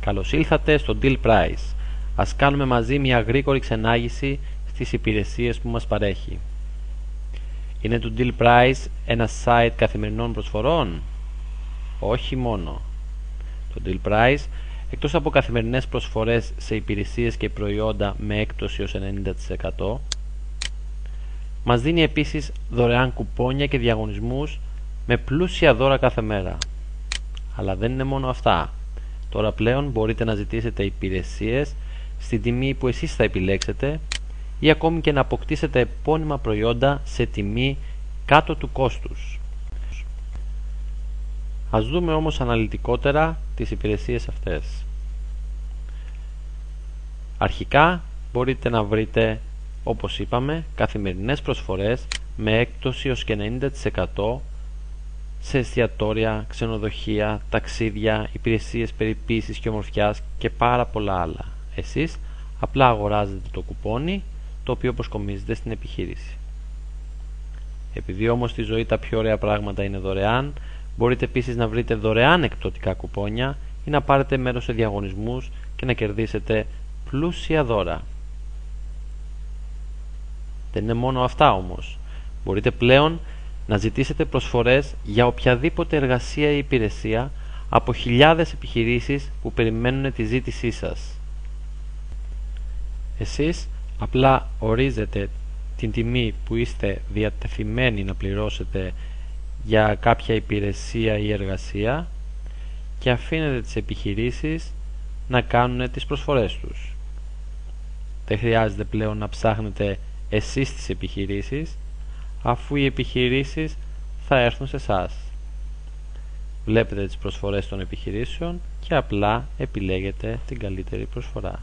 Καλώς ήλθατε στο Deal Price. Ας κάνουμε μαζί μια γρήγορη ξενάγηση στις υπηρεσίες που μας παρέχει. Είναι το Deal Price ένα site καθημερινών προσφορών? Όχι μόνο. Το Deal Price, εκτός από καθημερινές προσφορές σε υπηρεσίες και προϊόντα με έκπτωση ως 90%, μας δίνει επίσης δωρεάν κουπόνια και διαγωνισμούς με πλούσια δώρα κάθε μέρα. Αλλά δεν είναι μόνο αυτά. Τώρα πλέον μπορείτε να ζητήσετε υπηρεσίες στην τιμή που εσείς θα επιλέξετε ή ακόμη και να αποκτήσετε επώνυμα προϊόντα σε τιμή κάτω του κόστους. Ας δούμε όμως αναλυτικότερα τις υπηρεσίες αυτές. Αρχικά μπορείτε να βρείτε, όπως είπαμε, καθημερινές προσφορές με έκπτωση ως και 90% σε εστιατόρια, ξενοδοχεία, ταξίδια, υπηρεσίες περιποίησης και ομορφιάς και πάρα πολλά άλλα. Εσείς απλά αγοράζετε το κουπόνι το οποίο προσκομίζετε στην επιχείρηση. Επειδή όμως στη ζωή τα πιο ωραία πράγματα είναι δωρεάν, μπορείτε επίσης να βρείτε δωρεάν εκπτωτικά κουπόνια ή να πάρετε μέρος σε διαγωνισμούς και να κερδίσετε πλούσια δώρα. Δεν είναι μόνο αυτά όμως. Μπορείτε πλέον να ζητήσετε προσφορές για οποιαδήποτε εργασία ή υπηρεσία από χιλιάδες επιχειρήσεις που περιμένουν τη ζήτησή σας. Εσείς απλά ορίζετε την τιμή που είστε διατεθειμένοι να πληρώσετε για κάποια υπηρεσία ή εργασία και αφήνετε τις επιχειρήσεις να κάνουν τις προσφορές τους. Δεν χρειάζεται πλέον να ψάχνετε εσείς τις επιχειρήσεις, αφού οι επιχειρήσεις θα έρθουν σε εσάς. Βλέπετε τις προσφορές των επιχειρήσεων και απλά επιλέγετε την καλύτερη προσφορά.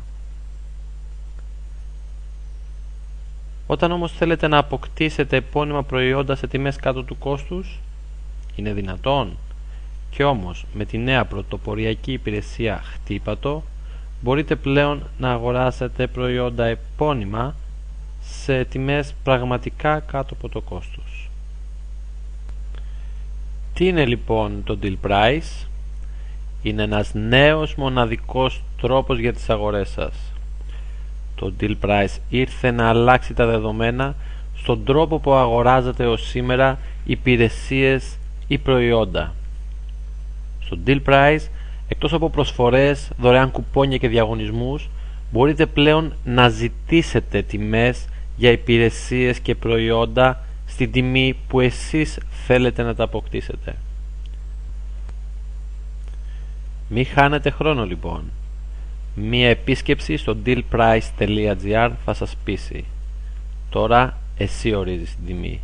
Όταν όμως θέλετε να αποκτήσετε επώνυμα προϊόντα σε τιμές κάτω του κόστους, είναι δυνατόν? Και όμως με τη νέα πρωτοποριακή υπηρεσία Χτύπατο μπορείτε πλέον να αγοράσετε προϊόντα επώνυμα σε τιμές πραγματικά κάτω από το κόστος. Τι είναι λοιπόν το Deal Price? Είναι ένας νέος μοναδικός τρόπος για τις αγορές σας. Το Deal Price ήρθε να αλλάξει τα δεδομένα στον τρόπο που αγοράζετε ως σήμερα υπηρεσίες ή προϊόντα. Στο Deal Price, εκτός από προσφορές, δωρεάν κουπόνια και διαγωνισμούς, μπορείτε πλέον να ζητήσετε τιμές για υπηρεσίες και προϊόντα στην τιμή που εσείς θέλετε να τα αποκτήσετε. Μη χάνετε χρόνο λοιπόν. Μία επίσκεψη στο dealprice.gr θα σας πείσει. Τώρα εσύ ορίζεις την τιμή.